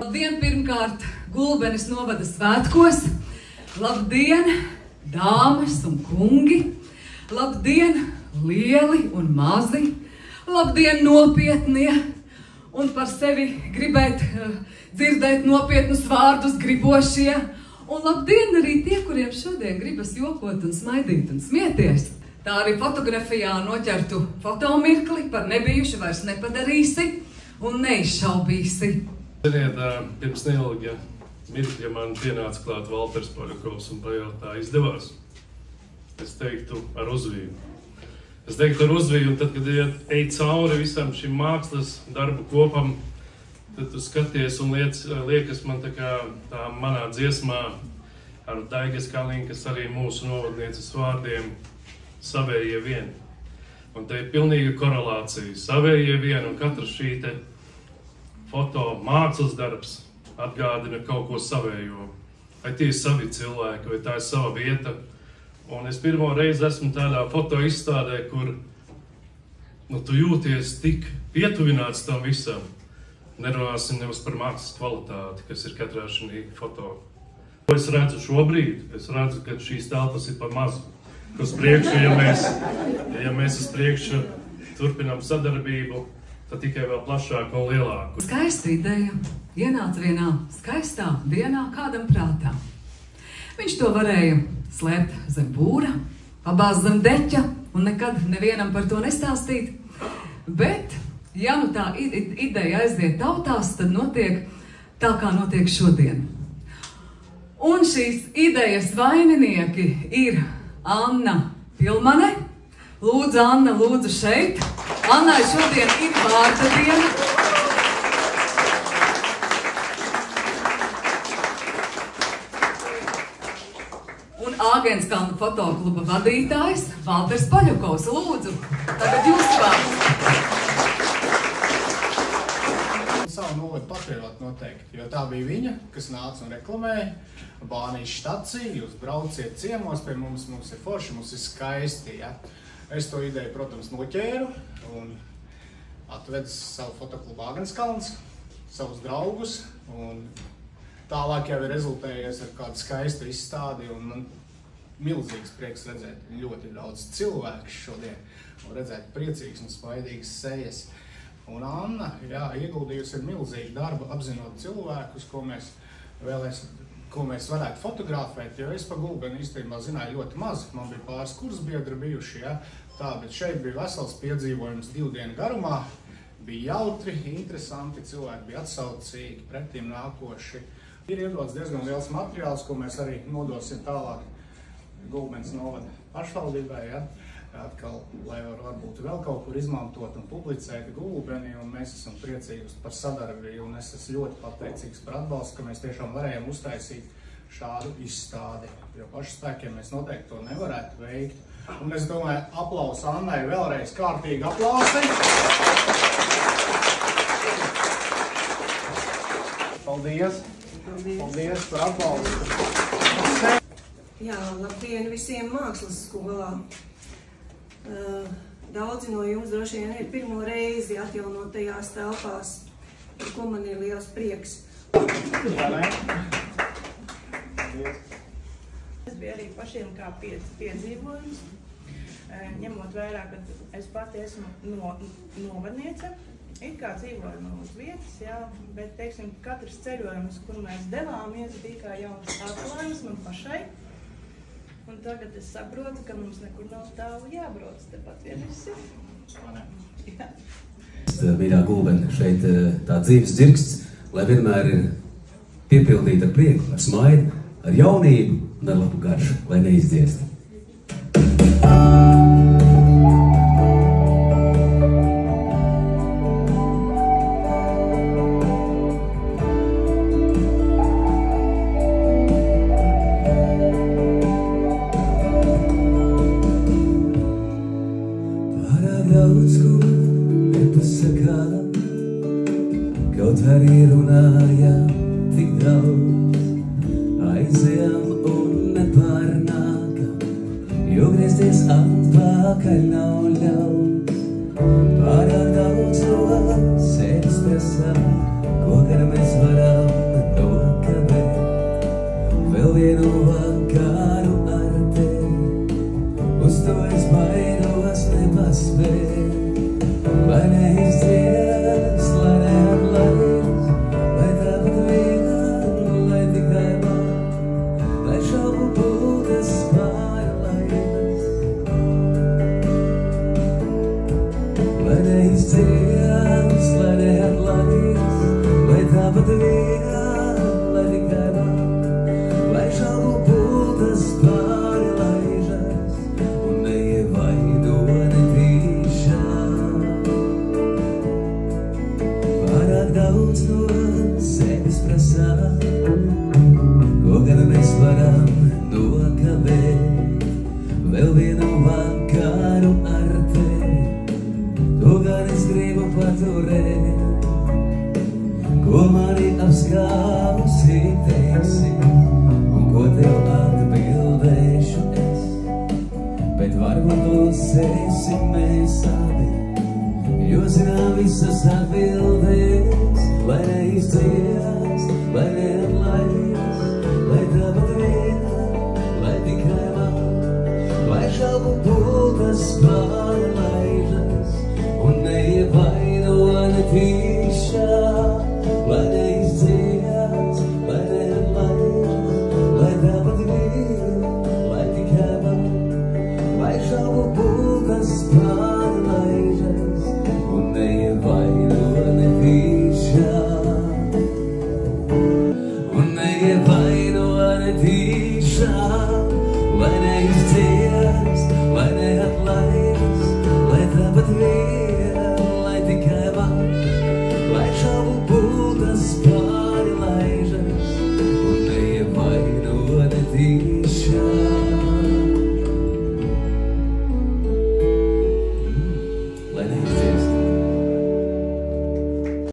Labdien, pirmkārt, Gulbenes novada svētkos. Labdien, dāmas un kungi. Labdien, lieli un mazi. Labdien, nopietnie. Un par sevi gribēt dzirdēt nopietnus vārdus gribošie. Un labdien arī tie, kuriem šodien gribas jokot un smaidīt un smieties. Tā arī fotografijā noķertu fotomirkli par nebijuši vairs nepadarīsi un neizšaubīsi. Ziniet, pirms neilga mirkļa man pienāca klāt Valters Poļakovs un pajautā, izdevās? Es teiktu ar uzviju. Un tad, kad ej cauri visam šim mākslas darbu kopam, tad tu skaties un liekas man tā manā dziesmā ar Daigas Kalinkas arī mūsu novadnieces vārdiem savējie vien. Un te ir pilnīga korelācija. Savējie vien un katra šī te foto mākslas darbs atgādina kaut ko savējo. Vai tie ir savi cilvēki, vai tā ir sava vieta. Un es pirmo reizi esmu tādā foto izstādē, kur tu jūties tik pietuvināts tam visam. Nerunāsim nemaz par mākslas kvalitāti, kas ir katrā šī foto. Ko es redzu šobrīd? Es redzu, ka šīs telpas ir par mazu. Uz priekšu, ja mēs uz priekšu turpinām sadarbību, tad tikai vēl plašāku un lielāku. Skaista ideja ienāca vienā skaistā dienā kādam prātā. Viņš to varēja slēpt zem būra, pabāzt zem deķa un nekad nevienam par to nestāstīt. Bet, ja nu tā ideja aiziet tautās, tad notiek tā, kā notiek šodien. Un šīs idejas vaininieki ir Anna Pilmane. Lūdzu, Anna, lūdzu šeit. Annai šodien ir vārda diena. Un Āgenskalna fotokluba vadītājs Valters Poļakovs. Lūdzu, tagad jūs vārds. Savu novadu patrioti noteikti, jo tā bija viņa, kas nāca un reklamēja Bānijas štaciju. Jūs brauciet ciemos pie mums ir forši, mums ir skaisti. Ja? Es to ideju, protams, noķēru un atvedu savu fotoklubu Āgenskalns, savus draugus. Un tālāk jau ir rezultējies ar kādu skaistu izstādi. Un man milzīgs prieks redzēt ļoti daudz cilvēku šodien un redzēt priecīgas un smaidīgas sejas. Un Anna, jā, ieguldījusi ir milzīgu darbu apzinot cilvēkus, ko mēs varētu fotografēt, jo es pa Gulbeni īstenībā zināju ļoti maz. Man bija pāris kursbiedri bijuši, jā, tā, bet šeit bija vesels piedzīvojums 2 dienu garumā. Bija jautri, interesanti, cilvēki bija atsaucīgi, pretīm nākoši. Ir iedots diezgan liels materiāls, ko mēs arī nodosim tālāk Gulbenes novada pašvaldībai, ja? Atkal, lai varbūt vēl kaut kur izmantot un publicēt Gulbeni, un mēs esam priecīgi par sadarbību, un es esmu ļoti pateicīgs par atbalstu, ka mēs tiešām varējām uztaisīt šādu izstādi, jo pašspēkiem mēs noteikti to nevarētu veikt. Un es domāju, aplausu Annai vēlreiz kārtīgi aplausi. Paldies! Paldies par atbalstu! Jā, labdien visiem mākslas skolā! Daudzi no jums droši vien ir pirmo reizi atjaunotajās telpās, par ko man ir liels prieks. Tas bija arī pašiem kā piedzīvojums, ņemot vērā, ka es pati esmu novadniece, it kā dzīvojam uz vietas, jā, bet, teiksim, katrs ceļojums, kur mēs devāmies, bija kā jauns atklājums man pašai. Un tagad es saprotu, ka mums nekur nav tālu jābrauc, tepat vien viss ir. Mīļā Gulbene, šeit tā dzīves dzirksts, lai vienmēr ir piepildīta ar prieku, ar smaidu, ar jaunību un ar labu garšu, lai neizdziest. Kaut arī runājām tik daudz, aizējām un nepārnākam, jo griezties atpakaļ nav ļauts. Pārāk daudz no sevis prasām, ko gan mēs varam nokavēt. Vēl vienu vakaru ar tevi, uz to es baidos nepaspēt. Lai neizdzies, lai neatlaidz, lai tāpat vien, lai tikai man, lai šaubu būtas pārlaidas. Lai neizdzies, lai neatlaidz, lai tāpat vien, lai tikai man, lai šaubu būtas pārlaidas un neievaido netīšā. Daudz no sevis prasām, ko gan mēs varam nokavēt. Vēl vienu vakaru ar tevi, to gan es gribu paturēt. Ko mani apskāvusi teiksi, un ko tev atbildēšu es. Bet varbūt uz esi mēs abi, jo zinām visas atbildēs. Lai neizdzies, lai neatlaidz, lai tāpat vien, lai tikai man, lai šaubu būtas pārlaižas un neievaino netīšā. Lai neizdzies, lai neatlaidz, lai tāpat vien, lai tikai man, lai šaubu būtas pārlaižas un neievaino netīšā. Un neievaino netīšā, lai neizdzies, lai neatlaidz, lai tāpat vien, lai tikai man, lai šaubu būtas pārlaižas un neievaino netīšā.